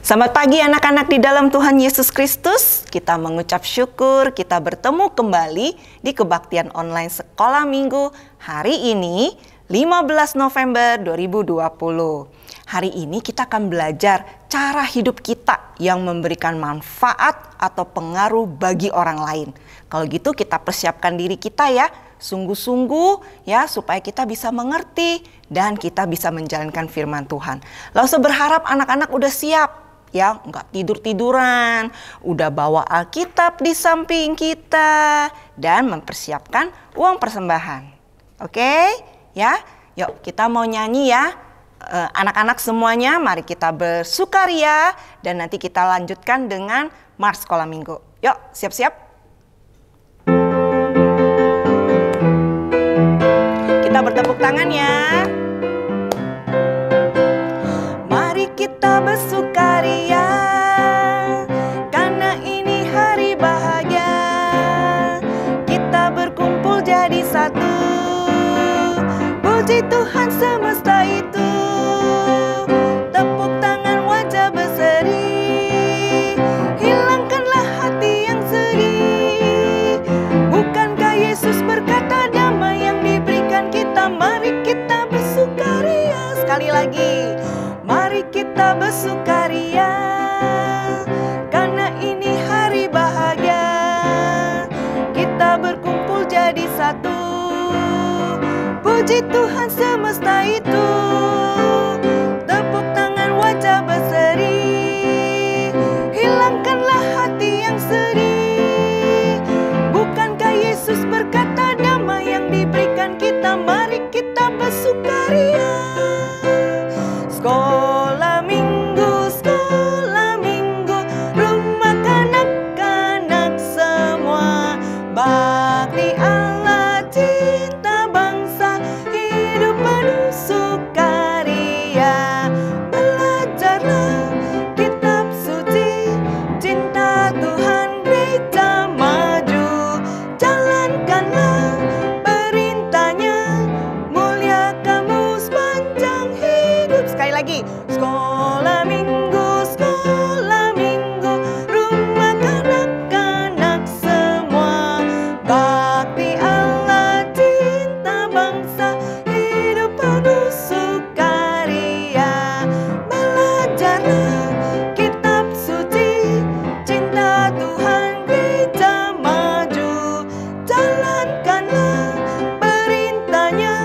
Selamat pagi anak-anak di dalam Tuhan Yesus Kristus. Kita mengucap syukur kita bertemu kembali di kebaktian online Sekolah Minggu hari ini 15 November 2020. Hari ini kita akan belajar cara hidup kita yang memberikan manfaat atau pengaruh bagi orang lain. Kalau gitu kita persiapkan diri kita ya, sungguh-sungguh ya, supaya kita bisa mengerti dan kita bisa menjalankan firman Tuhan. Lalu berharap anak-anak udah siap ya, nggak tidur-tiduran, udah bawa Alkitab di samping kita dan mempersiapkan uang persembahan. Oke? Ya, yuk kita mau nyanyi ya. Anak-anak semuanya mari kita bersukaria dan nanti kita lanjutkan dengan Mars Sekolah Minggu. Yuk, siap-siap. Kita bertepuk tangan ya. Mari kita bersukaria, karena ini hari bahagia. Kita berkumpul jadi satu, puji Tuhan semesta itu. Tepuk tangan wajah berseri, hilangkanlah hati yang sedih. Bukankah Yesus berkata damai yang diberikan kita? Mari kita bersukaria. Sekali lagi, mari kita bersukaria, karena ini hari bahagia. Kita berkumpul jadi satu, puji Tuhan semesta itu. Tepuk tangan wajah berseri, hilangkanlah hati yang sedih. Bukankah Yesus berkata damai yang diberikan kita? Mari kita bersukaria. Sekolah Minggu, rumah kanak-kanak semua. Bakti Allah, cinta bangsa, hidup penuh sukaria. Belajarlah kitab suci, cinta Tuhan gereja maju. Jalankanlah perintahnya, mulia kamu sepanjang hidup. Sekali lagi, Sekolah Minggu, rumah kanak-kanak semua. Bakti Allah, cinta bangsa, hidup penuh sukaria. Belajarlah kitab suci, cinta Tuhan gereja maju. Jalankanlah perintahnya,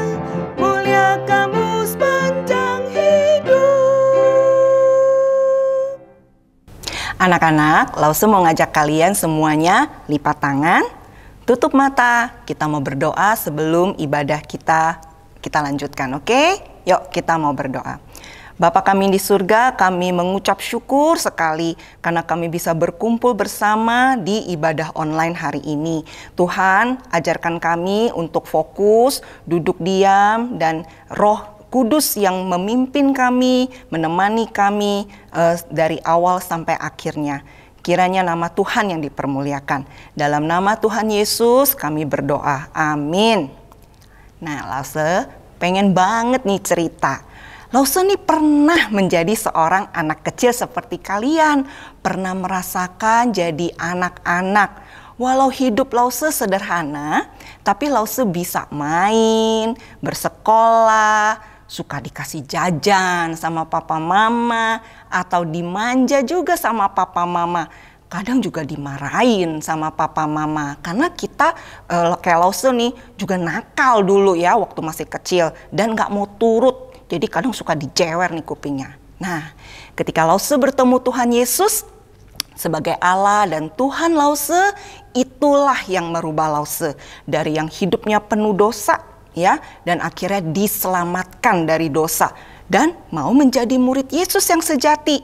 mulia kamu sepanjang hidup. Anak-anak, Lause mau ngajak kalian semuanya lipat tangan, tutup mata. Kita mau berdoa sebelum ibadah kita lanjutkan, oke? Yuk kita mau berdoa. Bapa kami di surga, kami mengucap syukur sekali karena kami bisa berkumpul bersama di ibadah online hari ini. Tuhan, ajarkan kami untuk fokus, duduk diam, dan Roh Kudus yang memimpin kami, menemani kami dari awal sampai akhirnya. Kiranya nama Tuhan yang dipermuliakan. Dalam nama Tuhan Yesus kami berdoa. Amin. Nah, Lause pengen banget nih cerita. Lause nih pernah menjadi seorang anak kecil seperti kalian. Pernah merasakan jadi anak-anak. Walau hidup Lause sederhana, tapi Lause bisa main, bersekolah, suka dikasih jajan sama papa mama, atau dimanja juga sama papa mama. Kadang juga dimarahin sama papa mama. Karena kita kayak Lause nih juga nakal dulu ya waktu masih kecil. Dan gak mau turut. Jadi kadang suka dijewer nih kupingnya. Nah, ketika Lause bertemu Tuhan Yesus sebagai Allah dan Tuhan Lause, itulah yang merubah Lause. Dari yang hidupnya penuh dosa ya, dan akhirnya diselamatkan dari dosa dan mau menjadi murid Yesus yang sejati.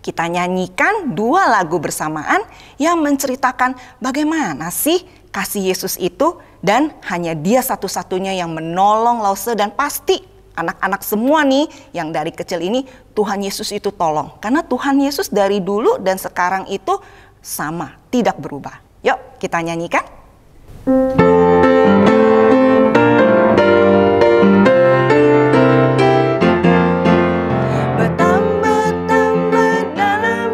Kita nyanyikan 2 lagu bersamaan yang menceritakan bagaimana sih kasih Yesus itu, dan hanya Dia satu-satunya yang menolong Lause, dan pasti anak-anak semua nih yang dari kecil ini Tuhan Yesus itu tolong. Karena Tuhan Yesus dari dulu dan sekarang itu sama, tidak berubah. Yuk kita nyanyikan. Bertambah-tambah dalam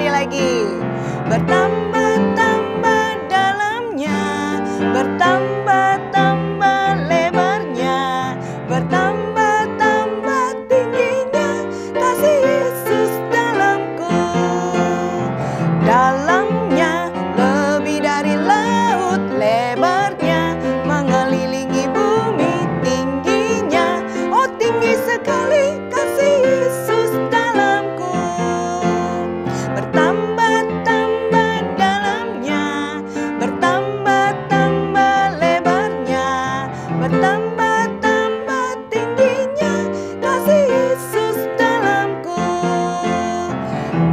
sekali lagi. Bertambah-tambah dalamnya, bertambah-tambah lebarnya, bertambah-tambah tingginya kasih Yesus dalamku. Dalamnya lebih dari laut, lebarnya mengelilingi bumi, tingginya oh tinggi sekali kasih Yesus dalamku. Bertambah-tambah dalamnya, bertambah-tambah lebarnya, bertambah-tambah tingginya kasih Yesus dalamku.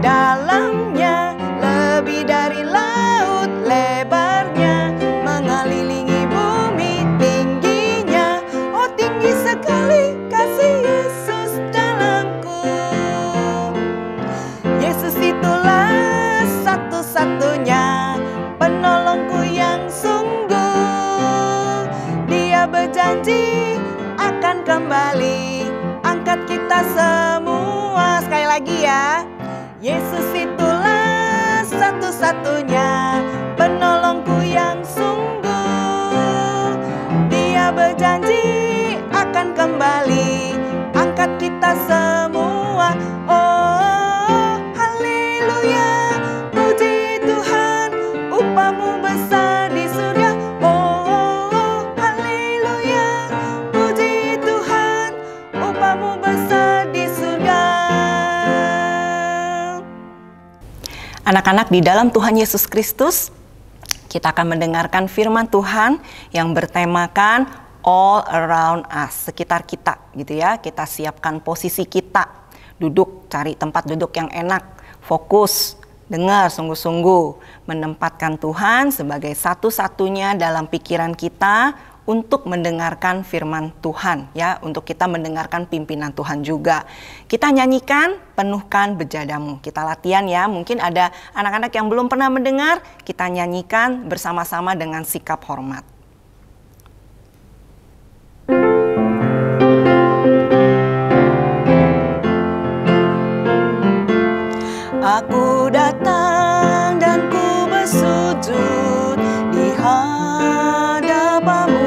Dalamnya lebih dari laut, lebarnya mengelilingi bumi, tingginya oh tinggi sekali kasih Yesus dalamku. Yesus itulah satu-satunya penolongku yang sungguh. Dia berjanji akan kembali angkat kita semua. Sekali lagi ya. Yesus itulah satu-satunya penolongku yang sungguh. Dia berjanji akan kembali angkat kita semua. Oh, haleluya, puji Tuhan, upahmu besar di surga. Oh, haleluya, puji Tuhan, upahmu besar di surga. Anak-anak di dalam Tuhan Yesus Kristus, kita akan mendengarkan firman Tuhan yang bertemakan all around us, sekitar kita gitu ya. Kita siapkan posisi kita, duduk, cari tempat duduk yang enak, fokus, dengar sungguh-sungguh, menempatkan Tuhan sebagai satu-satunya dalam pikiran kita untuk mendengarkan firman Tuhan ya, untuk kita mendengarkan pimpinan Tuhan juga. Kita nyanyikan Penuhkan Bejadamu. Kita latihan ya, mungkin ada anak-anak yang belum pernah mendengar, kita nyanyikan bersama-sama dengan sikap hormat. Aku datang dan ku bersujud di hadapanmu,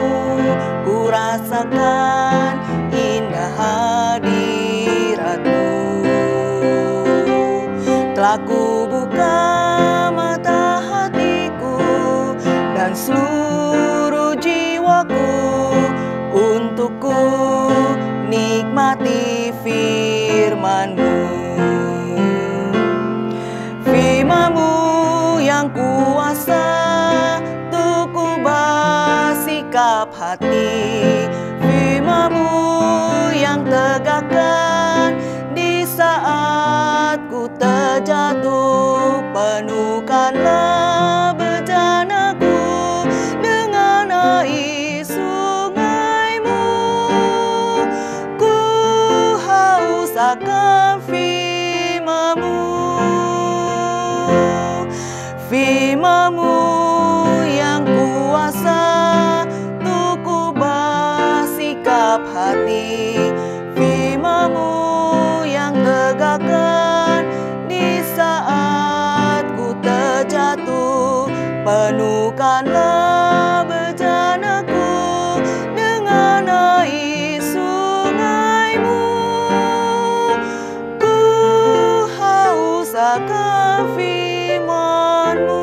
ku rasakan indah hadiratmu. Telah ku buka mata hatiku dan seluruh jiwaku untuk ku nikmati firman-Mu. Firman-Mu yang kuasa untuk ubah sikap hati, firman-Mu yang tegakkan di saat ku terjatuh. Penuhkanlah bejanaku dengan air sungai-Mu. Ku haus akan firman-Mu. Firman-Mu yang kuasa untuk ubah sikap hati, firman-Mu yang tegakkan di saat ku terjatuh. Penuhkanlah bejanaku dengan air sungai-Mu. Ku haus akan firman-Mu.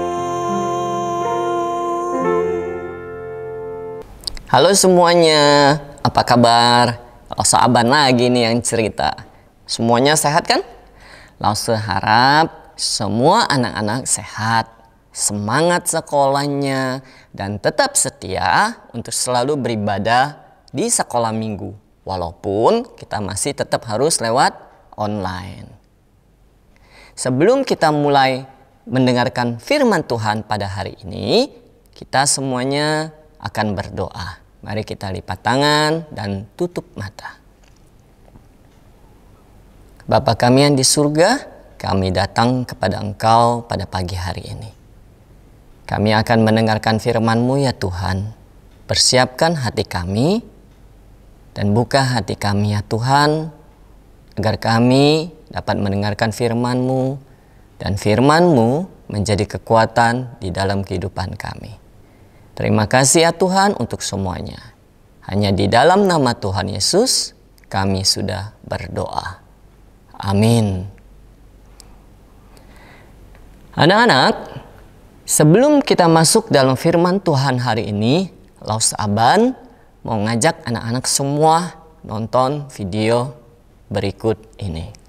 Halo semuanya, apa kabar? Langsung Aban lagi nih yang cerita. Semuanya sehat kan? Langsung harap semua anak-anak sehat, semangat sekolahnya, dan tetap setia untuk selalu beribadah di sekolah minggu. Walaupun kita masih tetap harus lewat online. Sebelum kita mulai mendengarkan firman Tuhan pada hari ini, kita semuanya akan berdoa. Mari kita lipat tangan dan tutup mata. Bapa kami yang di surga, kami datang kepada Engkau pada pagi hari ini. Kami akan mendengarkan firman-Mu ya Tuhan. Persiapkan hati kami dan buka hati kami ya Tuhan, agar kami dapat mendengarkan firman-Mu dan firman-Mu menjadi kekuatan di dalam kehidupan kami. Terima kasih ya Tuhan untuk semuanya. Hanya di dalam nama Tuhan Yesus kami sudah berdoa. Amin. Anak-anak, sebelum kita masuk dalam firman Tuhan hari ini, Laus Aban mau ngajak anak-anak semua nonton video berikut ini.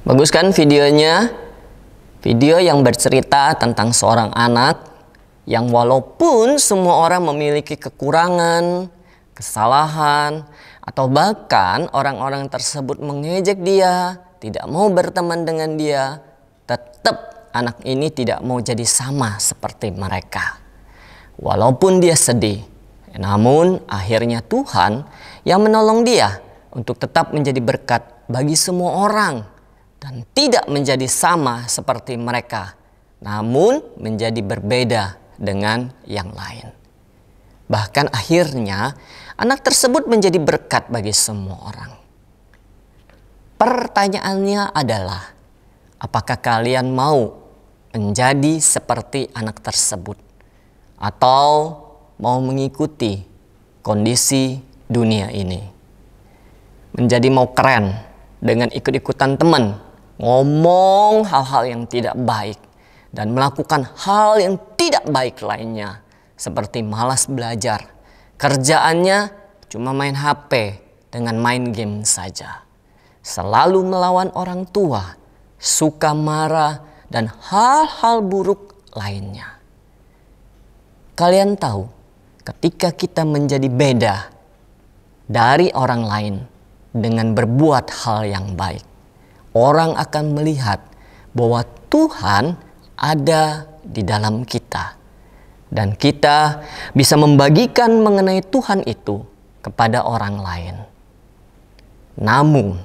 Bagus kan videonya? Video yang bercerita tentang seorang anak yang walaupun semua orang memiliki kekurangan, kesalahan, atau bahkan orang-orang tersebut mengejek dia, tidak mau berteman dengan dia, tetap anak ini tidak mau jadi sama seperti mereka. Walaupun dia sedih, namun akhirnya Tuhan yang menolong dia untuk tetap menjadi berkat bagi semua orang dan tidak menjadi sama seperti mereka, namun menjadi berbeda dengan yang lain. Bahkan akhirnya anak tersebut menjadi berkat bagi semua orang. Pertanyaannya adalah, apakah kalian mau menjadi seperti anak tersebut? Atau mau mengikuti kondisi dunia ini? Menjadi mau keren dengan ikut-ikutan teman, ngomong hal-hal yang tidak baik, dan melakukan hal yang tidak baik lainnya, seperti malas belajar, kerjaannya cuma main HP dengan main game saja, selalu melawan orang tua, suka marah, dan hal-hal buruk lainnya. Kalian tahu, ketika kita menjadi beda dari orang lain dengan berbuat hal yang baik, orang akan melihat bahwa Tuhan ada di dalam kita. Dan kita bisa membagikan mengenai Tuhan itu kepada orang lain. Namun,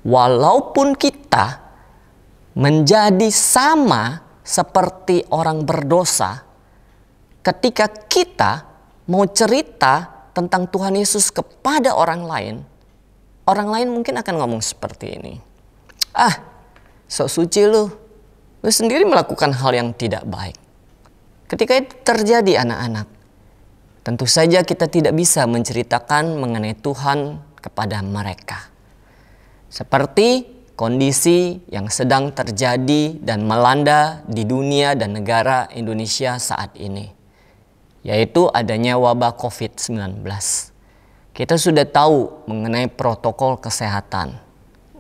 walaupun kita menjadi sama seperti orang berdosa, ketika kita mau cerita tentang Tuhan Yesus kepada orang lain mungkin akan ngomong seperti ini. Ah, sok suci lu sendiri melakukan hal yang tidak baik. Ketika itu terjadi anak-anak, tentu saja kita tidak bisa menceritakan mengenai Tuhan kepada mereka. Seperti kondisi yang sedang terjadi dan melanda di dunia dan negara Indonesia saat ini, yaitu adanya wabah COVID-19. Kita sudah tahu mengenai protokol kesehatan,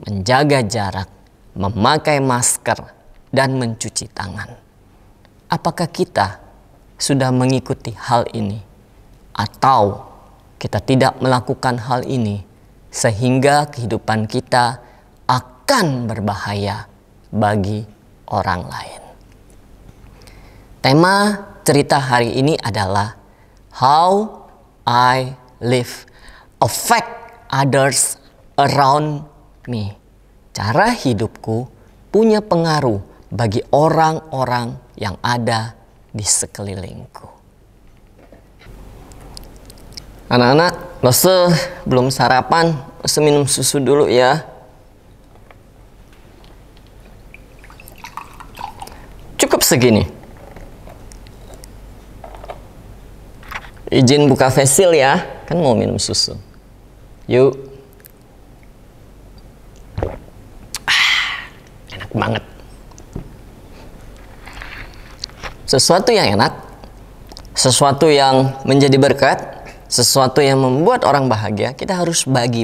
menjaga jarak, memakai masker, dan mencuci tangan. Apakah kita sudah mengikuti hal ini? Atau kita tidak melakukan hal ini sehingga kehidupan kita akan berbahaya bagi orang lain? Tema cerita hari ini adalah How I Live Affect Others Around Me. Cara hidupku punya pengaruh bagi orang-orang yang ada di sekelilingku. Anak-anak, Lose belum sarapan, Lose minum susu dulu ya. Cukup segini. Izin buka facial ya, kan mau minum susu. Yuk. Enak banget. Sesuatu yang enak, sesuatu yang menjadi berkat, sesuatu yang membuat orang bahagia, kita harus bagi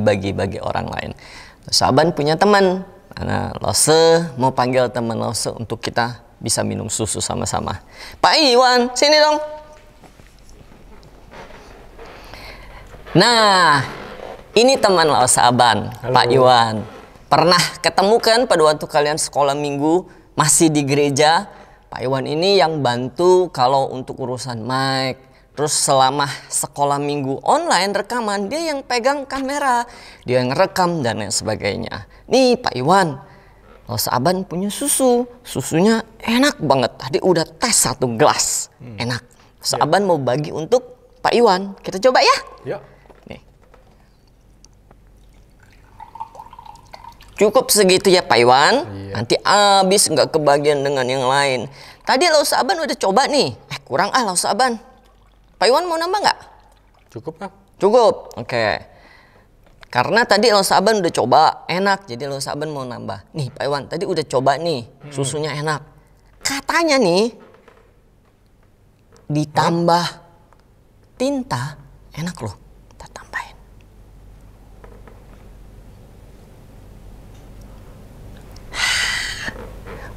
orang lain. Saban punya teman, Lose mau panggil teman Lose untuk kita bisa minum susu sama-sama. Pak Iwan, sini dong. Nah, ini teman Lose Aban, Pak Iwan. Pernah ketemu kan pada waktu kalian sekolah minggu masih di gereja? Pak Iwan ini yang bantu kalau untuk urusan mic. Terus selama sekolah minggu online rekaman, dia yang pegang kamera, dia yang rekam dan lain sebagainya. Nih Pak Iwan, Lose Aban punya susu. Susunya enak banget. Tadi udah tes 1 gelas. Enak. Lose Aban mau bagi untuk Pak Iwan. Kita coba ya? Ya. Nih. Cukup segitu ya Pak Iwan. Iya. Nanti habis nggak kebagian dengan yang lain. Tadi Lose Aban udah coba nih. Kurang Lose Aban. Pak Iwan mau nambah nggak? Cukup kan? Cukup. Oke. Karena tadi Lose Aban udah coba enak, jadi Lose Aban mau nambah. Nih Pak Iwan, tadi udah coba nih, susunya enak. Katanya nih ditambah tinta enak loh. Kita tambahin.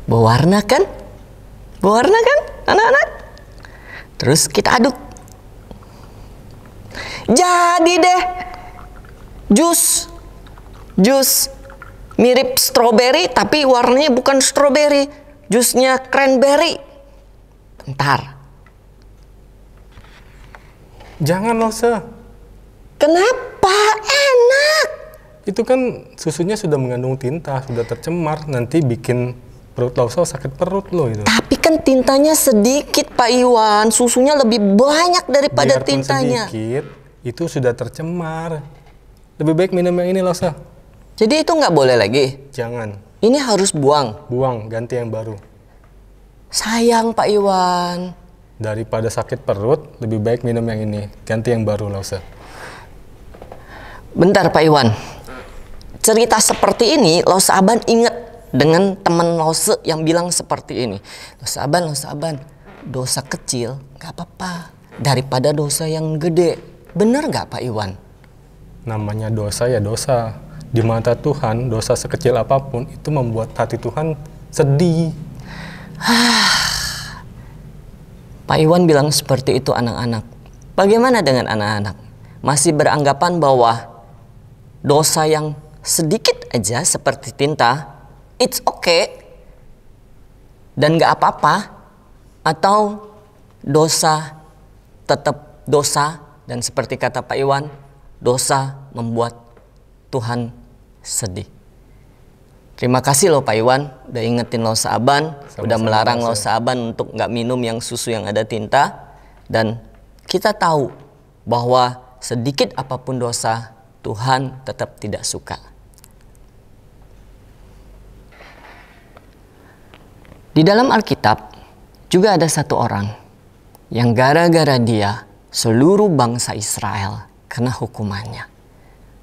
Berwarna kan? Berwarna kan anak-anak? Terus kita aduk. Jadi deh jus mirip stroberi tapi warnanya bukan stroberi, jusnya cranberry. Bentar. Jangan Lose. Kenapa? Enak. Itu kan susunya sudah mengandung tinta, sudah tercemar, nanti bikin perut Lose sakit perut loh itu. Tapi kan tintanya sedikit Pak Iwan, susunya lebih banyak daripada Biarpun tintanya. sedikit, itu sudah tercemar. Lebih baik minum yang ini Lose. Jadi itu nggak boleh lagi? Jangan. Ini harus buang? Buang, ganti yang baru. Sayang Pak Iwan. Daripada sakit perut, lebih baik minum yang ini. Ganti yang baru Lose. Bentar Pak Iwan. Cerita seperti ini Lose Aban inget dengan teman Lose yang bilang seperti ini. Lose Aban, dosa kecil nggak apa-apa daripada dosa yang gede. Bener nggak Pak Iwan? Namanya dosa ya dosa. Di mata Tuhan, dosa sekecil apapun itu membuat hati Tuhan sedih. Pak Iwan bilang seperti itu anak-anak. Bagaimana dengan anak-anak? Masih beranggapan bahwa dosa yang sedikit aja seperti tinta it's okay dan gak apa-apa, atau dosa tetap dosa, dan seperti kata Pak Iwan, dosa membuat Tuhan sedih. Terima kasih loh Pak Iwan, udah ingetin lo Saaban, udah melarang lo Saaban untuk nggak minum yang susu yang ada tinta. Dan kita tahu bahwa sedikit apapun dosa, Tuhan tetap tidak suka. Di dalam Alkitab juga ada satu orang yang gara-gara dia seluruh bangsa Israel kena hukumannya.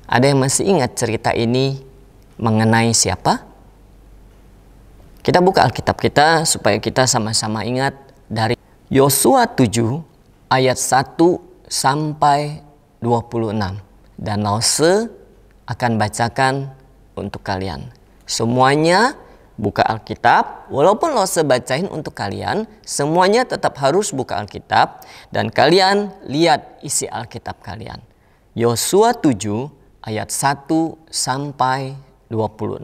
Ada yang masih ingat cerita ini mengenai siapa? Kita buka Alkitab kita supaya kita sama-sama ingat dari Yosua 7 ayat 1 sampai 26. Dan Lause akan bacakan untuk kalian. Semuanya buka Alkitab, walaupun Lause bacain untuk kalian, semuanya tetap harus buka Alkitab dan kalian lihat isi Alkitab kalian. Yosua 7 ayat 1 sampai 26.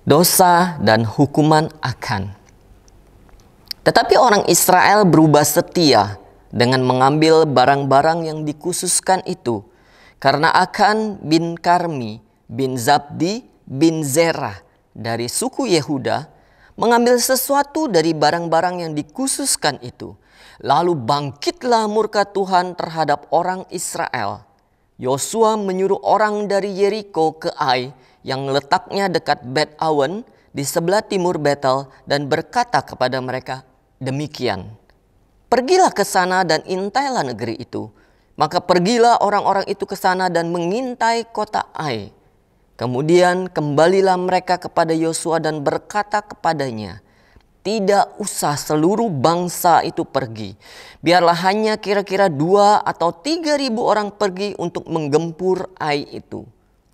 Dosa dan hukuman akan. Tetapi orang Israel berubah setia dengan mengambil barang-barang yang dikhususkan itu, karena Akan bin Karmi bin Zabdi bin Zerah dari suku Yehuda mengambil sesuatu dari barang-barang yang dikhususkan itu. Lalu bangkitlah murka Tuhan terhadap orang Israel. Yosua menyuruh orang dari Yeriko ke Ai yang letaknya dekat Bet Awen di sebelah timur Betel dan berkata kepada mereka demikian. Pergilah ke sana dan intailah negeri itu. Maka pergilah orang-orang itu ke sana dan mengintai kota Ai. Kemudian kembalilah mereka kepada Yosua dan berkata kepadanya, tidak usah seluruh bangsa itu pergi. Biarlah hanya kira-kira 2 atau 3.000 orang pergi untuk menggempur Ai itu.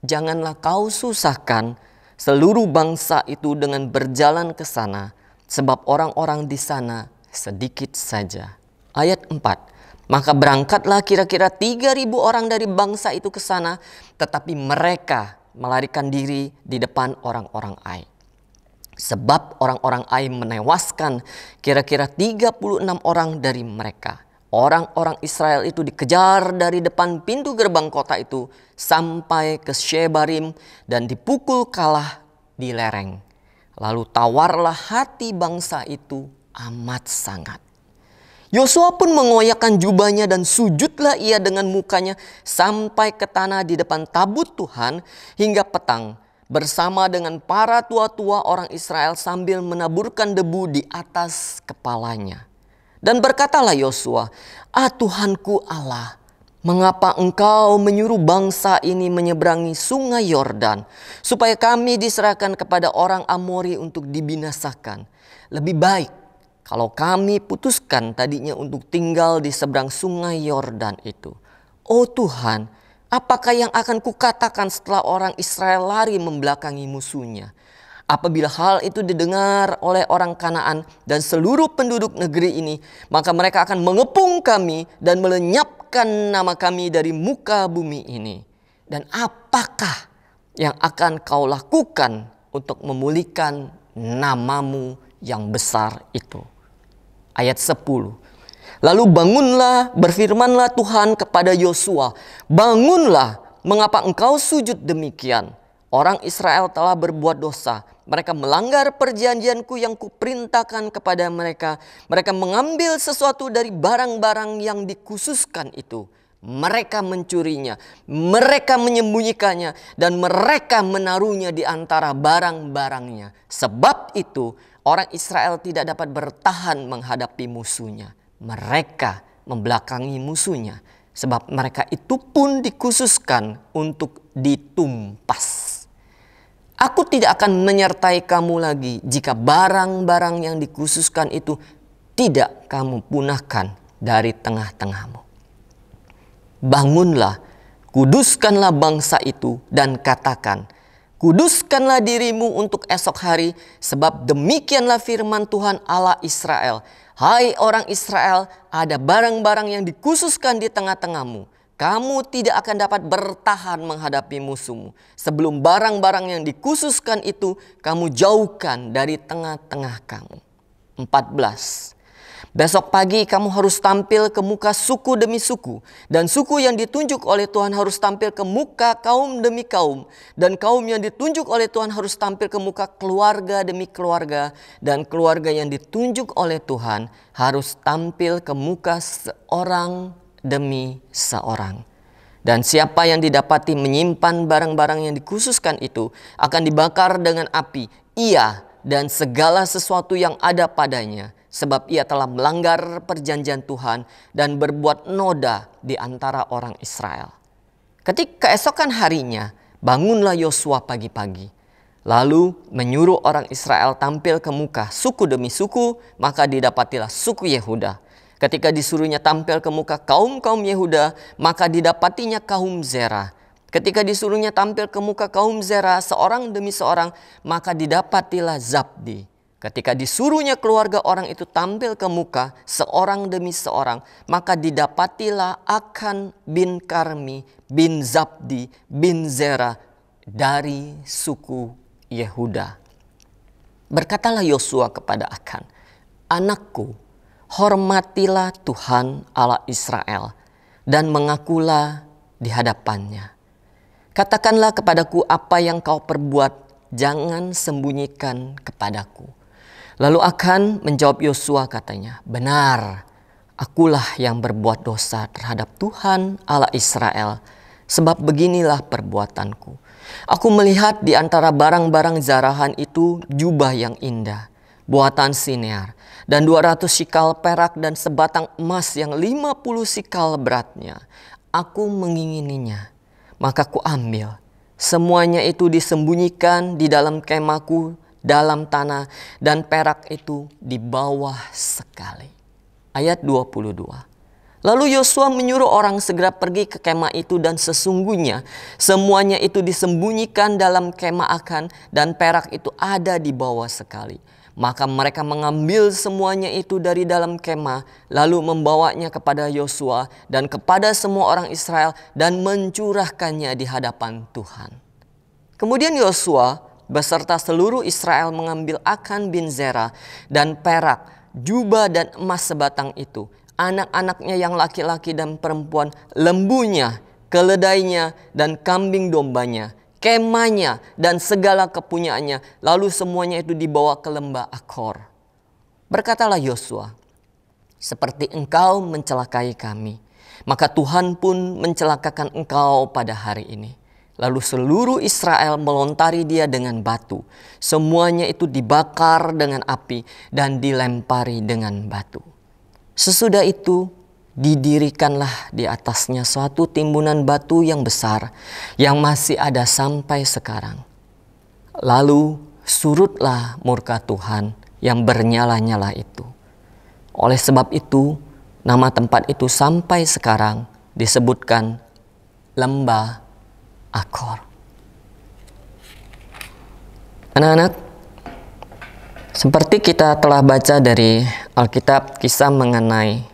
Janganlah kau susahkan seluruh bangsa itu dengan berjalan ke sana, sebab orang-orang di sana sedikit saja. Ayat 4. Maka berangkatlah kira-kira 3.000 orang dari bangsa itu ke sana, tetapi mereka melarikan diri di depan orang-orang Ai. Sebab orang-orang Ai menewaskan kira-kira 36 orang dari mereka. Orang-orang Israel itu dikejar dari depan pintu gerbang kota itu sampai ke Shebarim dan dipukul kalah di lereng. Lalu tawarlah hati bangsa itu amat sangat. Yosua pun mengoyakkan jubahnya dan sujudlah ia dengan mukanya sampai ke tanah di depan tabut Tuhan hingga petang, bersama dengan para tua-tua orang Israel sambil menaburkan debu di atas kepalanya. Dan berkatalah Yosua, Tuhanku Allah, mengapa engkau menyuruh bangsa ini menyeberangi sungai Yordan, supaya kami diserahkan kepada orang Amori untuk dibinasakan? Lebih baik kalau kami putuskan tadinya untuk tinggal di seberang sungai Yordan itu. Oh Tuhan, apakah yang akan kukatakan setelah orang Israel lari membelakangi musuhnya? Apabila hal itu didengar oleh orang Kanaan dan seluruh penduduk negeri ini, maka mereka akan mengepung kami dan melenyapkan nama kami dari muka bumi ini. Dan apakah yang akan kau lakukan untuk memulihkan namamu yang besar itu? Ayat 10. Lalu bangunlah, berfirmanlah Tuhan kepada Yosua, bangunlah, mengapa engkau sujud demikian? Orang Israel telah berbuat dosa. Mereka melanggar perjanjianku yang kuperintahkan kepada mereka. Mereka mengambil sesuatu dari barang-barang yang dikhususkan itu. Mereka mencurinya, mereka menyembunyikannya, dan mereka menaruhnya di antara barang-barangnya. Sebab itu orang Israel tidak dapat bertahan menghadapi musuhnya. Mereka membelakangi musuhnya. Sebab mereka itu pun dikhususkan untuk ditumpas. Aku tidak akan menyertai kamu lagi jika barang-barang yang dikhususkan itu tidak kamu punahkan dari tengah-tengahmu. Bangunlah, kuduskanlah bangsa itu dan katakan, kuduskanlah dirimu untuk esok hari, sebab demikianlah firman Tuhan Allah Israel. Hai orang Israel, ada barang-barang yang dikhususkan di tengah-tengahmu. kamu tidak akan dapat bertahan menghadapi musuhmu sebelum barang-barang yang dikhususkan itu kamu jauhkan dari tengah-tengah kamu. 14. Besok pagi kamu harus tampil ke muka suku demi suku, dan suku yang ditunjuk oleh Tuhan harus tampil ke muka kaum demi kaum, dan kaum yang ditunjuk oleh Tuhan harus tampil ke muka keluarga demi keluarga, dan keluarga yang ditunjuk oleh Tuhan harus tampil ke muka seorang demi seorang. Dan siapa yang didapati menyimpan barang-barang yang dikhususkan itu akan dibakar dengan api, ia dan segala sesuatu yang ada padanya, sebab ia telah melanggar perjanjian Tuhan dan berbuat noda di antara orang Israel. Ketika keesokan harinya, bangunlah Yosua pagi-pagi, lalu menyuruh orang Israel tampil ke muka suku demi suku, maka didapatilah suku Yehuda. Ketika disuruhnya tampil ke muka kaum-kaum Yehuda, maka didapatinya kaum Zerah. Ketika disuruhnya tampil ke muka kaum Zerah seorang demi seorang, maka didapatilah Zabdi. Ketika disuruhnya keluarga orang itu tampil ke muka seorang demi seorang, maka didapatilah Akan bin Karmi bin Zabdi bin Zerah dari suku Yehuda. Berkatalah Yosua kepada Akan, anakku, hormatilah Tuhan Allah Israel dan mengakulah di hadapannya. Katakanlah kepadaku apa yang kau perbuat, jangan sembunyikan kepadaku. Lalu Akan menjawab Yosua katanya, benar, akulah yang berbuat dosa terhadap Tuhan Allah Israel, sebab beginilah perbuatanku. Aku melihat di antara barang-barang zarahan itu jubah yang indah, buatan Sinear, dan 200 sikal perak dan sebatang emas yang 50 sikal beratnya. Aku mengingininya, maka ku ambil. Semuanya itu disembunyikan di dalam kemahku dalam tanah, dan perak itu di bawah sekali. Ayat 22. Lalu Yosua menyuruh orang segera pergi ke kemah itu, dan sesungguhnya semuanya itu disembunyikan dalam kemah Akan, dan perak itu ada di bawah sekali. Maka mereka mengambil semuanya itu dari dalam kemah, lalu membawanya kepada Yosua dan kepada semua orang Israel dan mencurahkannya di hadapan Tuhan. Kemudian Yosua beserta seluruh Israel mengambil Akan bin Zerah dan perak, jubah dan emas sebatang itu, anak-anaknya yang laki-laki dan perempuan, lembunya, keledainya dan kambing dombanya, kemahnya dan segala kepunyaannya, lalu semuanya itu dibawa ke lembah Akor. Berkatalah Yosua, seperti engkau mencelakai kami, maka Tuhan pun mencelakakan engkau pada hari ini. Lalu seluruh Israel melontari dia dengan batu. Semuanya itu dibakar dengan api dan dilempari dengan batu. Sesudah itu didirikanlah di atasnya suatu timbunan batu yang besar yang masih ada sampai sekarang. Lalu surutlah murka Tuhan yang bernyala-nyala itu. Oleh sebab itu nama tempat itu sampai sekarang disebutkan lembah Akor. Anak-anak, seperti kita telah baca dari Alkitab kisah mengenai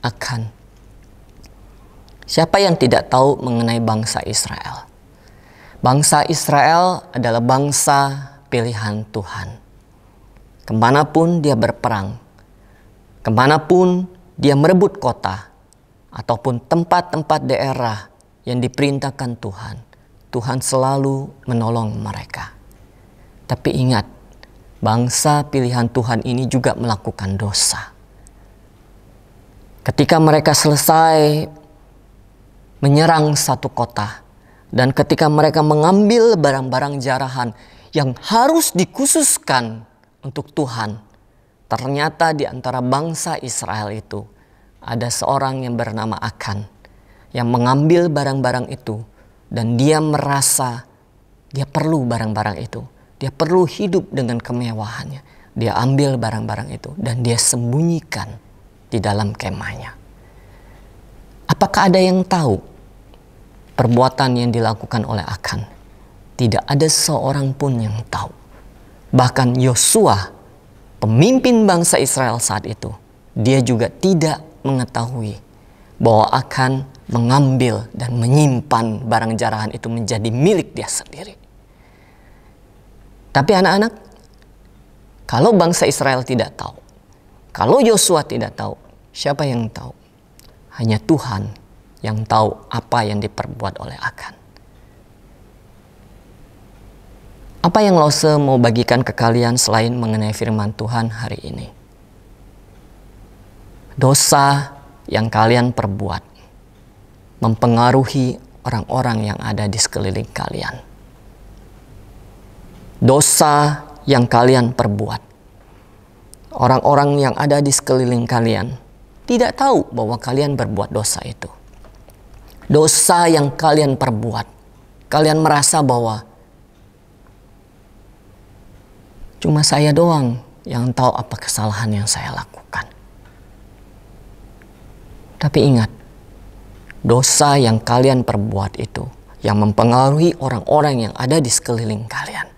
Akan. Siapa yang tidak tahu mengenai bangsa Israel? Bangsa Israel adalah bangsa pilihan Tuhan. Kemanapun dia berperang, kemanapun dia merebut kota, ataupun tempat-tempat daerah yang diperintahkan Tuhan, Tuhan selalu menolong mereka. Tapi ingat, bangsa pilihan Tuhan ini juga melakukan dosa. Ketika mereka selesai menyerang satu kota, dan ketika mereka mengambil barang-barang jarahan yang harus dikhususkan untuk Tuhan, ternyata di antara bangsa Israel itu ada seorang yang bernama Akan yang mengambil barang-barang itu, dan dia merasa dia perlu barang-barang itu. Dia perlu hidup dengan kemewahannya. Dia ambil barang-barang itu dan dia sembunyikan di dalam kemahnya. Apakah ada yang tahu perbuatan yang dilakukan oleh Akan? Tidak ada seorang pun yang tahu. Bahkan Yosua, pemimpin bangsa Israel saat itu, dia juga tidak mengetahui bahwa Akan mengambil dan menyimpan barang jarahan itu menjadi milik dia sendiri. Tapi anak-anak, kalau bangsa Israel tidak tahu, kalau Yosua tidak tahu, siapa yang tahu? Hanya Tuhan yang tahu apa yang diperbuat oleh Akan. Apa yang Lause mau bagikan ke kalian selain mengenai firman Tuhan hari ini? Dosa yang kalian perbuat mempengaruhi orang-orang yang ada di sekeliling kalian. Dosa yang kalian perbuat, orang-orang yang ada di sekeliling kalian tidak tahu bahwa kalian berbuat dosa itu. Dosa yang kalian perbuat, kalian merasa bahwa cuma saya doang yang tahu apa kesalahan yang saya lakukan. Tapi ingat, dosa yang kalian perbuat itu yang mempengaruhi orang-orang yang ada di sekeliling kalian.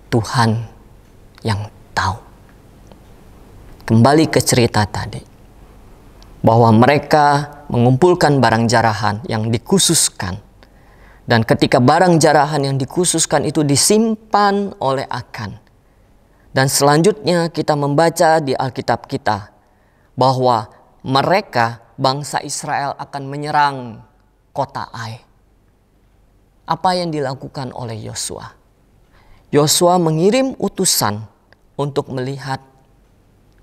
Tuhan yang tahu. Kembali ke cerita tadi, bahwa mereka mengumpulkan barang jarahan yang dikhususkan. Dan ketika barang jarahan yang dikhususkan itu disimpan oleh Akan. Dan selanjutnya kita membaca di Alkitab kita bahwa mereka, bangsa Israel, akan menyerang kota Ai. Apa yang dilakukan oleh Yosua? Yosua mengirim utusan untuk melihat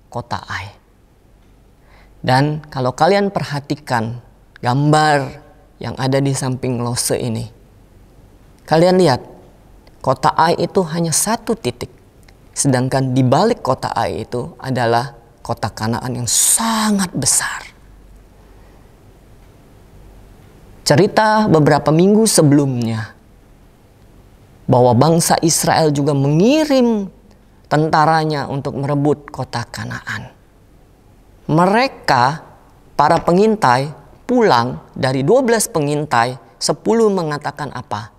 kota Ai. Dan kalau kalian perhatikan gambar yang ada di samping Lose ini, kalian lihat kota Ai itu hanya satu titik. Sedangkan di balik kota Ai itu adalah kota Kanaan yang sangat besar. Cerita beberapa minggu sebelumnya bahwa bangsa Israel juga mengirim tentaranya untuk merebut kota Kanaan. Mereka, para pengintai, pulang dari 12 pengintai, 10 mengatakan apa?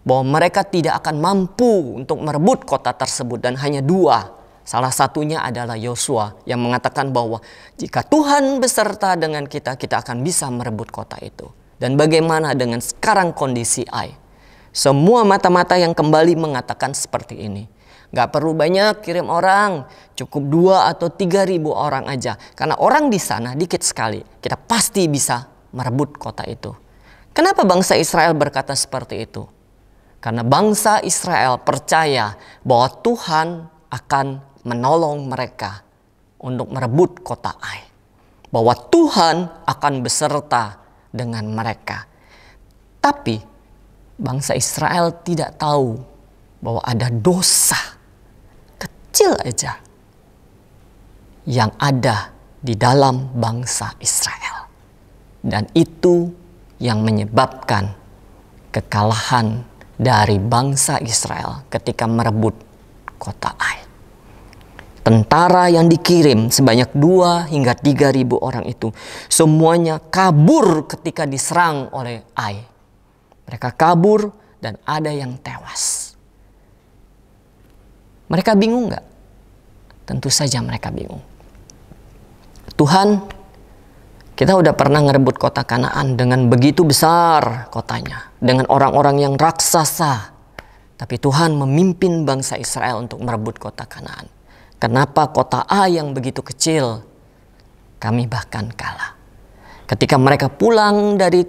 Bahwa mereka tidak akan mampu untuk merebut kota tersebut, dan hanya 2. Salah satunya adalah Yosua yang mengatakan bahwa jika Tuhan beserta dengan kita, kita akan bisa merebut kota itu. Dan bagaimana dengan sekarang kondisi Ai? Semua mata-mata yang kembali mengatakan seperti ini. Gak perlu banyak kirim orang, cukup 2 atau 3.000 orang aja. Karena orang di sana dikit sekali, kita pasti bisa merebut kota itu. Kenapa bangsa Israel berkata seperti itu? Karena bangsa Israel percaya bahwa Tuhan akan menolong mereka untuk merebut kota Ai. Bahwa Tuhan akan beserta dengan mereka. Tapi bangsa Israel tidak tahu bahwa ada dosa kecil aja yang ada di dalam bangsa Israel. Dan itu yang menyebabkan kekalahan dari bangsa Israel ketika merebut kota Ai. Tentara yang dikirim sebanyak 2 hingga 3.000 orang itu semuanya kabur ketika diserang oleh Ai. Mereka kabur dan ada yang tewas. Mereka bingung nggak? Tentu saja mereka bingung. Tuhan, kita udah pernah ngerebut kota Kanaan dengan begitu besar kotanya, dengan orang-orang yang raksasa. Tapi Tuhan memimpin bangsa Israel untuk merebut kota Kanaan. Kenapa kota Ai yang begitu kecil, kami bahkan kalah? Ketika mereka pulang dari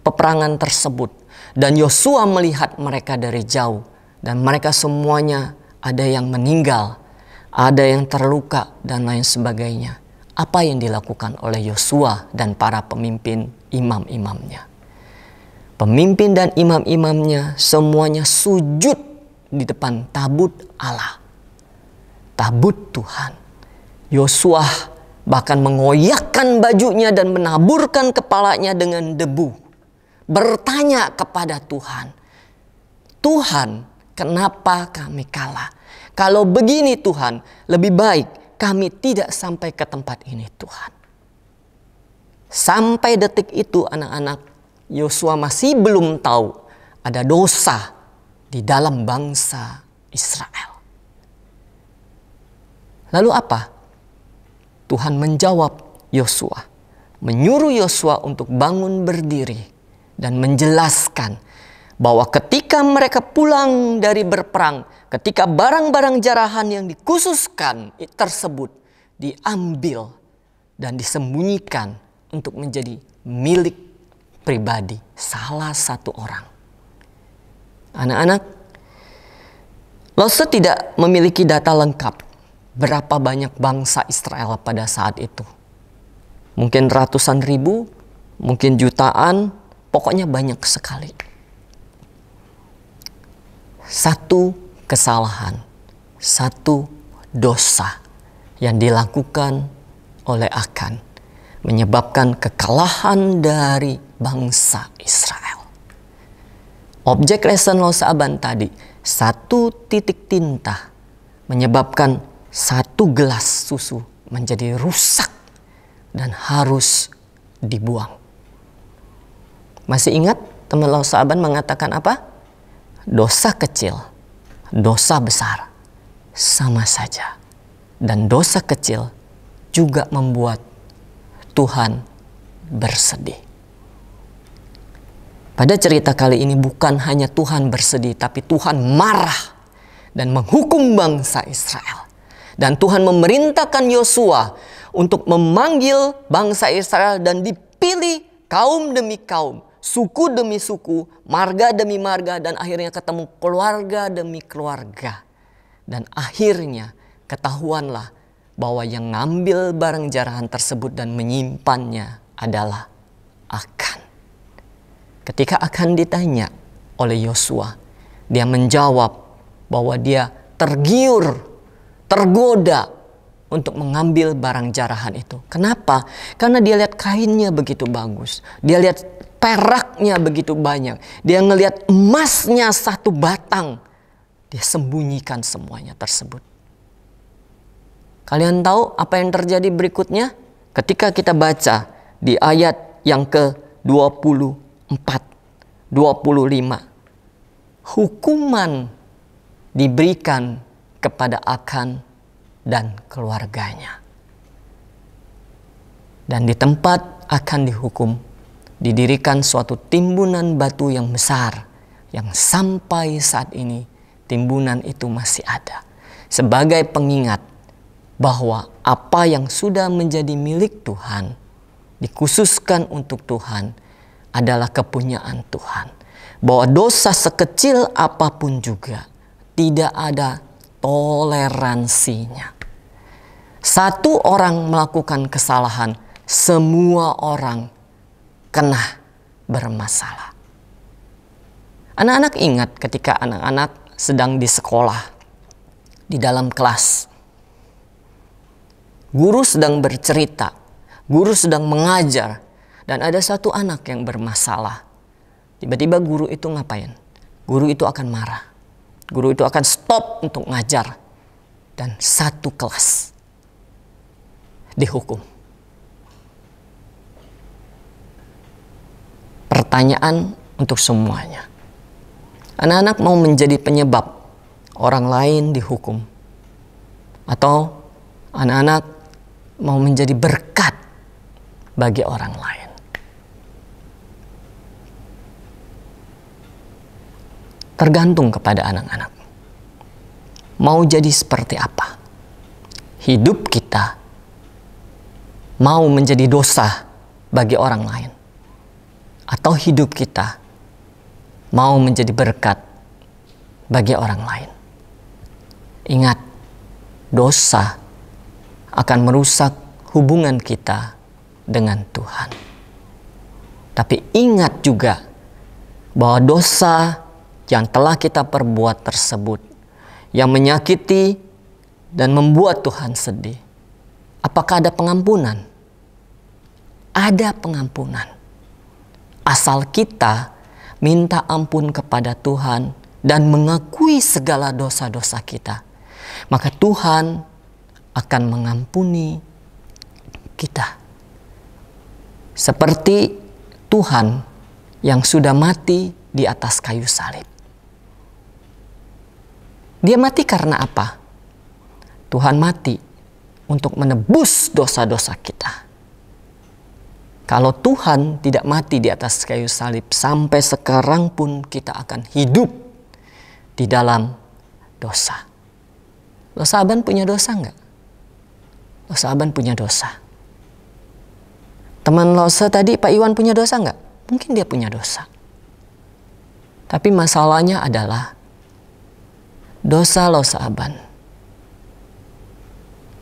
peperangan tersebut dan Yosua melihat mereka dari jauh, dan mereka semuanya ada yang meninggal, ada yang terluka dan lain sebagainya. Apa yang dilakukan oleh Yosua dan para pemimpin imam-imamnya? Pemimpin dan imam-imamnya semuanya sujud di depan tabut Allah, tabut Tuhan. Yosua bahkan mengoyakkan bajunya dan menaburkan kepalanya dengan debu, bertanya kepada Tuhan, Tuhan, kenapa kami kalah? Kalau begini Tuhan, lebih baik kami tidak sampai ke tempat ini Tuhan. Sampai detik itu anak-anak, Yosua masih belum tahu ada dosa di dalam bangsa Israel. Lalu apa? Tuhan menjawab Yosua. menyuruh Yosua untuk bangun berdiri dan menjelaskan bahwa ketika mereka pulang dari berperang, ketika barang-barang jarahan yang dikhususkan tersebut diambil dan disembunyikan untuk menjadi milik pribadi salah satu orang. Anak-anak, Lose tidak memiliki data lengkap berapa banyak bangsa Israel pada saat itu. Mungkin ratusan ribu, mungkin jutaan, pokoknya banyak sekali. Satu kesalahan, satu dosa yang dilakukan oleh Akan menyebabkan kekalahan dari bangsa Israel. Objek lesson Lose Aban tadi, satu titik tinta menyebabkan satu gelas susu menjadi rusak dan harus dibuang. Masih ingat teman Lose Aban mengatakan apa? Dosa kecil, dosa besar sama saja. Dan dosa kecil juga membuat Tuhan bersedih. Pada cerita kali ini bukan hanya Tuhan bersedih, tapi Tuhan marah dan menghukum bangsa Israel. Dan Tuhan memerintahkan Yosua untuk memanggil bangsa Israel dan dipilih kaum demi kaum, suku demi suku, marga demi marga, dan akhirnya ketemu keluarga demi keluarga. Dan akhirnya ketahuanlah bahwa yang ngambil barang jarahan tersebut dan menyimpannya adalah Akan. Ketika Akan ditanya oleh Yosua, dia menjawab bahwa dia tergiur, tergoda untuk mengambil barang jarahan itu. Kenapa? Karena dia lihat kainnya begitu bagus. Dia lihat peraknya begitu banyak. Dia ngelihat emasnya satu batang. Dia sembunyikan semuanya tersebut. Kalian tahu apa yang terjadi berikutnya? Ketika kita baca di ayat yang ke-24, 25. Hukuman diberikan kepada Akan dan keluarganya. Dan di tempat Akan dihukum, didirikan suatu timbunan batu yang besar, yang sampai saat ini timbunan itu masih ada. Sebagai pengingat bahwa apa yang sudah menjadi milik Tuhan, dikhususkan untuk Tuhan, adalah kepunyaan Tuhan. Bahwa dosa sekecil apapun juga tidak ada toleransinya. Satu orang melakukan kesalahan, semua orang kena bermasalah. Anak-anak ingat ketika anak-anak sedang di sekolah, di dalam kelas. Guru sedang bercerita, guru sedang mengajar, dan ada satu anak yang bermasalah. Tiba-tiba guru itu ngapain? Guru itu akan marah. Guru itu akan stop untuk ngajar. Dan satu kelas dihukum. Pertanyaan untuk semuanya. Anak-anak mau menjadi penyebab orang lain dihukum? Atau anak-anak mau menjadi berkat bagi orang lain? Tergantung kepada anak-anak. Mau jadi seperti apa? Hidup kita mau menjadi dosa bagi orang lain? Atau hidup kita mau menjadi berkat bagi orang lain? Ingat, dosa akan merusak hubungan kita dengan Tuhan. Tapi ingat juga bahwa dosa yang telah kita perbuat tersebut, yang menyakiti dan membuat Tuhan sedih, apakah ada pengampunan? Ada pengampunan. Asal kita minta ampun kepada Tuhan dan mengakui segala dosa-dosa kita, maka Tuhan akan mengampuni kita. Seperti Tuhan yang sudah mati di atas kayu salib. Dia mati karena apa? Tuhan mati untuk menebus dosa-dosa kita. Kalau Tuhan tidak mati di atas kayu salib, sampai sekarang pun kita akan hidup di dalam dosa. Lo Saban punya dosa enggak? Lo Saban punya dosa. Teman Lose tadi, Pak Iwan, punya dosa enggak? Mungkin dia punya dosa. Tapi masalahnya adalah dosa Lo Saban.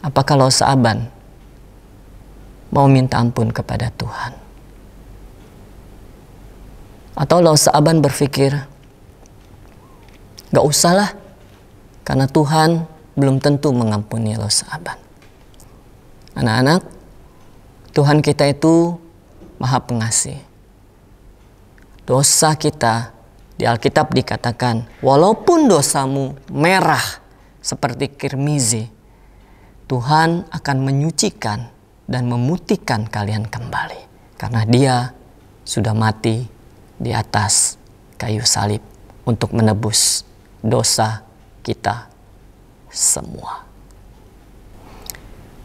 Apakah Lo Saban mau minta ampun kepada Tuhan? Atau Lo Saban berpikir, gak usahlah, karena Tuhan belum tentu mengampuni Lo Saban. Anak-anak, Tuhan kita itu Maha Pengasih. Dosa kita di Alkitab dikatakan, walaupun dosamu merah seperti kirmizi, Tuhan akan menyucikan dan memutihkan kalian kembali. Karena Dia sudah mati di atas kayu salib untuk menebus dosa kita semua.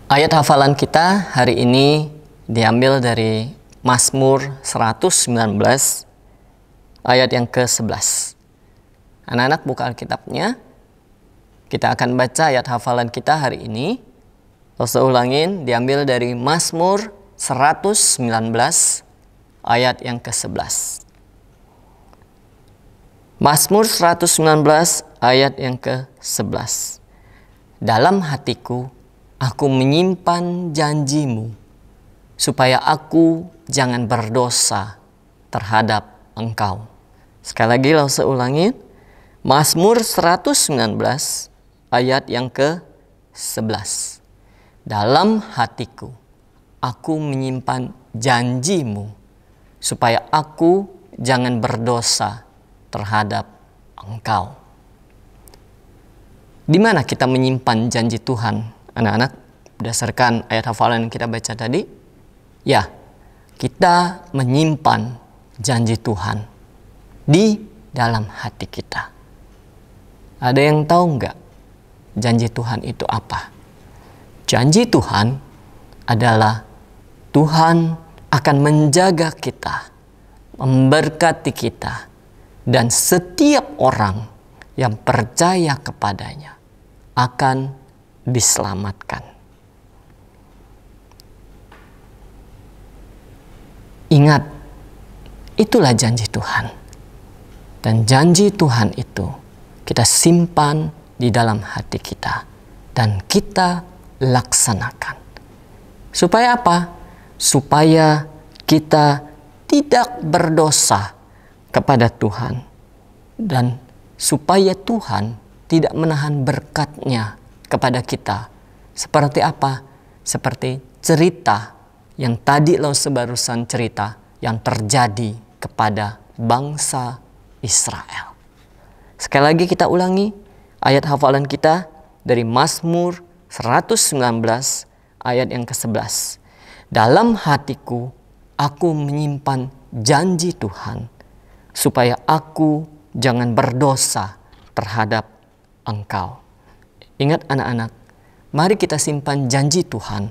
Ayat hafalan kita hari ini diambil dari Mazmur 119 ayat yang ke-11. Anak-anak buka Alkitabnya. Kita akan baca ayat hafalan kita hari ini. Saya ulangin, diambil dari Mazmur 119 ayat yang ke-11. Mazmur 119 ayat yang ke-11. Dalam hatiku aku menyimpan janjimu, supaya aku jangan berdosa terhadap Engkau. Sekali lagi saya ulangin, Mazmur 119 ayat yang ke-11. Dalam hatiku aku menyimpan janjimu, supaya aku jangan berdosa terhadap Engkau. Di mana kita menyimpan janji Tuhan, anak-anak? Berdasarkan ayat hafalan yang kita baca tadi, ya, kita menyimpan janji Tuhan di dalam hati kita. Ada yang tahu nggak janji Tuhan itu apa? Janji Tuhan adalah Tuhan akan menjaga kita, memberkati kita, dan setiap orang yang percaya kepadanya akan diselamatkan. Ingat, itulah janji Tuhan. Dan janji Tuhan itu kita simpan di dalam hati kita dan kita laksanakan. Supaya apa? Supaya kita tidak berdosa kepada Tuhan, dan supaya Tuhan tidak menahan berkat-Nya kepada kita. Seperti apa? Seperti cerita yang tadi barusan cerita yang terjadi kepada bangsa Israel. Sekali lagi kita ulangi ayat hafalan kita dari Mazmur 119 ayat yang ke-11. Dalam hatiku aku menyimpan janji Tuhan, supaya aku jangan berdosa terhadap Engkau. Ingat anak-anak, mari kita simpan janji Tuhan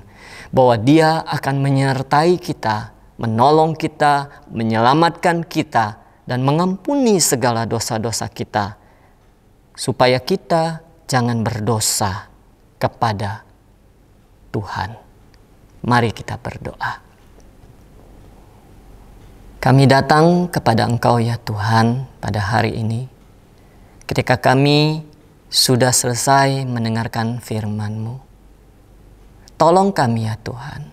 bahwa Dia akan menyertai kita, menolong kita, menyelamatkan kita, dan mengampuni segala dosa-dosa kita, supaya kita jangan berdosa kepada Tuhan. Mari kita berdoa. Kami datang kepada Engkau ya Tuhan pada hari ini, ketika kami sudah selesai mendengarkan firman-Mu. Tolong kami ya Tuhan,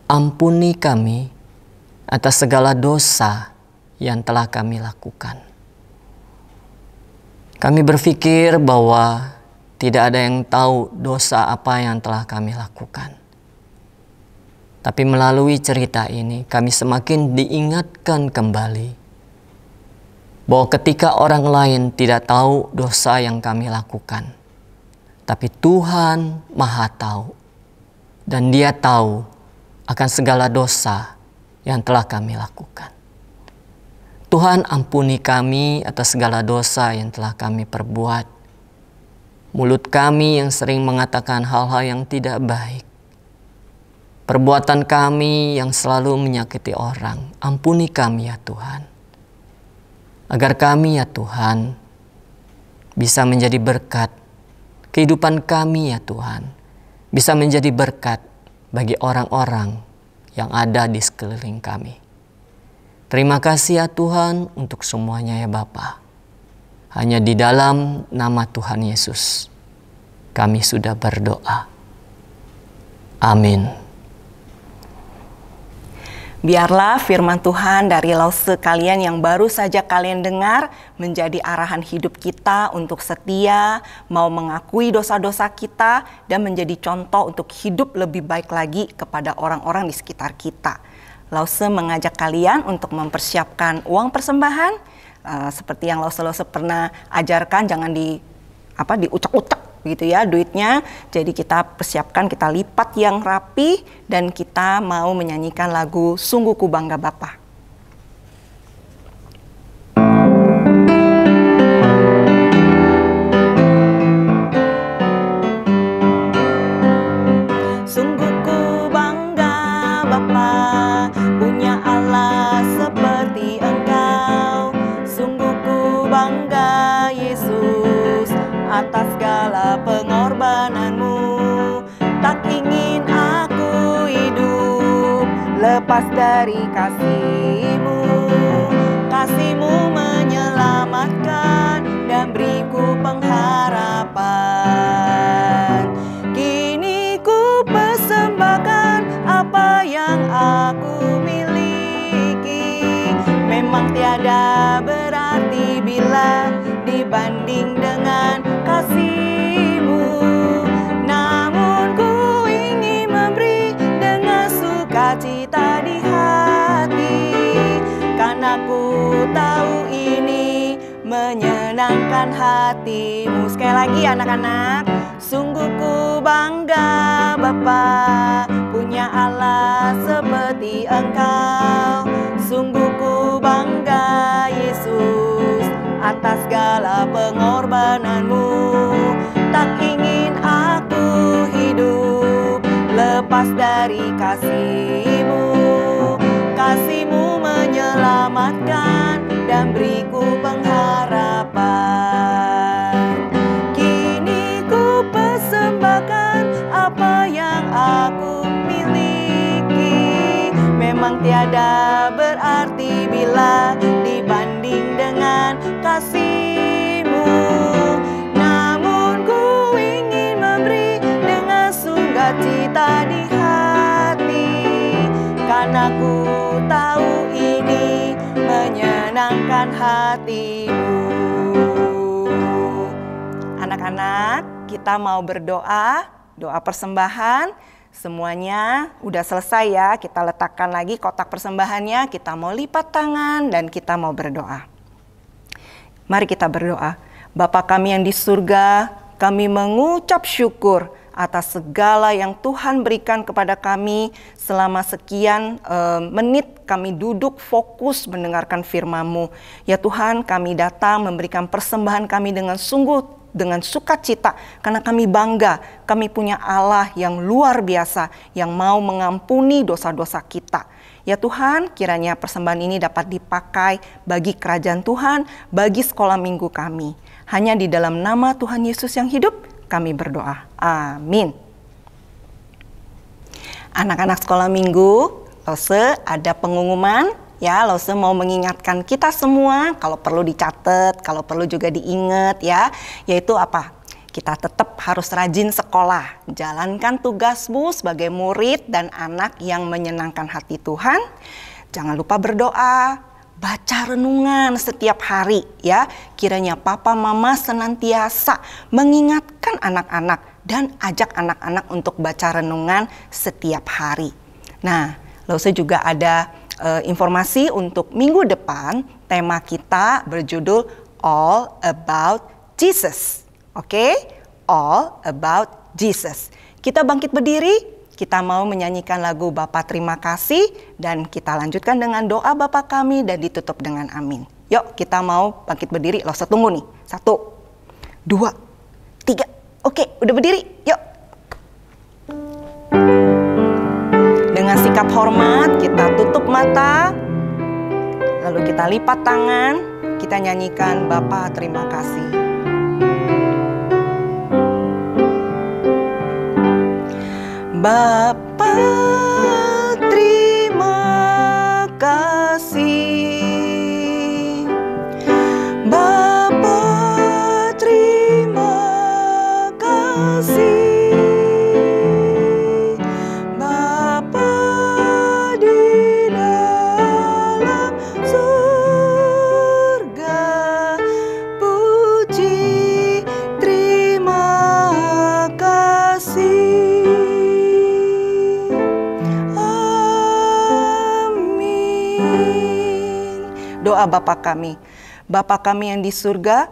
ampuni kami atas segala dosa yang telah kami lakukan. Kami berpikir bahwa tidak ada yang tahu dosa apa yang telah kami lakukan. Tapi melalui cerita ini kami semakin diingatkan kembali bahwa ketika orang lain tidak tahu dosa yang kami lakukan, tapi Tuhan Maha tahu, dan Dia tahu akan segala dosa yang telah kami lakukan. Tuhan, ampuni kami atas segala dosa yang telah kami perbuat. Mulut kami yang sering mengatakan hal-hal yang tidak baik. Perbuatan kami yang selalu menyakiti orang, ampuni kami ya Tuhan. Agar kami ya Tuhan bisa menjadi berkat. Kehidupan kami ya Tuhan bisa menjadi berkat bagi orang-orang yang ada di sekeliling kami. Terima kasih ya Tuhan untuk semuanya ya Bapa. Hanya di dalam nama Tuhan Yesus kami sudah berdoa. Amin. Biarlah firman Tuhan dari Lause kalian yang baru saja kalian dengar menjadi arahan hidup kita untuk setia, mau mengakui dosa-dosa kita, dan menjadi contoh untuk hidup lebih baik lagi kepada orang-orang di sekitar kita. Lause mengajak kalian untuk mempersiapkan uang persembahan, seperti yang Lause pernah ajarkan, jangan diucek-ucek gitu ya duitnya. Jadi kita persiapkan, kita lipat yang rapi, dan kita mau menyanyikan lagu Sungguh Ku Bangga Bapa. Sungguh ku bangga Bapa, punya Allah seperti Engkau. Sungguh ku bangga Yesus atas segala pengorbananmu. Tak ingin aku hidup lepas dari kasih-Mu. Kasih-Mu menyelamatkan dan beriku pengharapan. Kini ku persembahkan apa yang aku miliki. Memang tiada berarti bila dibanding dengan kasih-Mu. Namun ku ingin memberi dengan sukacita di hati, karena ku tahu ini menyenangkan hati-Mu. Sekali lagi anak-anak, sungguh ku bangga Bapa, punya Allah seperti Engkau. Sungguh ku bangga Yesus atas segala pengorbananmu. Tak ingin aku hidup lepas dari kasih-Mu. Kasih-Mu menyelamatkan dan beriku pengharapan. Kini ku persembahkan apa yang aku miliki. Memang tiada berarti bila dibanding dengan kasih-Mu. Namun ku ingin memberi dengan sukacita di hati, karena ku tahu ini menyenangkan hati-Mu. Anak-anak, kita mau berdoa, doa persembahan. Semuanya udah selesai ya, kita letakkan lagi kotak persembahannya, kita mau lipat tangan dan kita mau berdoa. Mari kita berdoa. Bapa kami yang di surga, kami mengucap syukur atas segala yang Tuhan berikan kepada kami selama sekian menit kami duduk fokus mendengarkan firman-Mu. Ya Tuhan, kami datang memberikan persembahan kami dengan sukacita, karena kami bangga kami punya Allah yang luar biasa yang mau mengampuni dosa-dosa kita. Ya Tuhan, kiranya persembahan ini dapat dipakai bagi kerajaan Tuhan, bagi sekolah minggu kami. Hanya di dalam nama Tuhan Yesus yang hidup kami berdoa. Amin. Anak-anak sekolah minggu, Lause ada pengumuman. Ya, Lause mau mengingatkan kita semua, kalau perlu dicatat, kalau perlu juga diingat ya, yaitu apa? Kita tetap harus rajin sekolah, jalankan tugasmu sebagai murid dan anak yang menyenangkan hati Tuhan. Jangan lupa berdoa, baca renungan setiap hari ya. Kiranya papa mama senantiasa mengingatkan anak-anak dan ajak anak-anak untuk baca renungan setiap hari. Nah, Lause juga ada informasi untuk minggu depan. Tema kita berjudul All About Jesus. Oke? All About Jesus. Kita bangkit berdiri, kita mau menyanyikan lagu Bapa Terima Kasih, dan kita lanjutkan dengan doa Bapa kami dan ditutup dengan amin. Yuk, kita mau bangkit berdiri. Lause tunggu nih. 1, 2, 3. Oke, udah berdiri. Yuk. Dengan sikap hormat, kita tutup mata, lalu kita lipat tangan, kita nyanyikan Bapa terima kasih. Bapa terima kasih, Bapa terima kasih. Doa Bapa kami. Bapa kami yang di surga,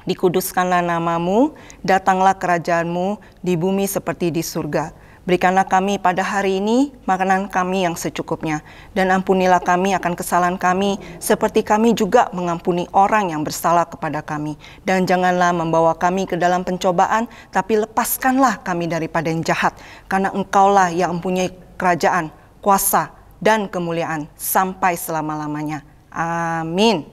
dikuduskanlah namamu, datanglah kerajaanmu di bumi seperti di surga. Berikanlah kami pada hari ini makanan kami yang secukupnya, dan ampunilah kami akan kesalahan kami, seperti kami juga mengampuni orang yang bersalah kepada kami. Dan janganlah membawa kami ke dalam pencobaan, tapi lepaskanlah kami daripada yang jahat, karena Engkaulah yang mempunyai kerajaan, kuasa, dan kemuliaan sampai selama-lamanya. Amin.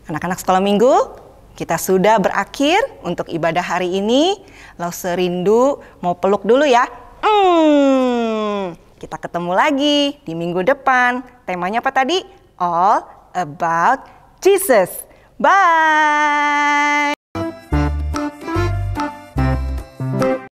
Anak-anak sekolah minggu, kita sudah berakhir untuk ibadah hari ini. Lalu serindu mau peluk dulu ya. Kita ketemu lagi di minggu depan. Temanya apa tadi? All about Jesus. Bye.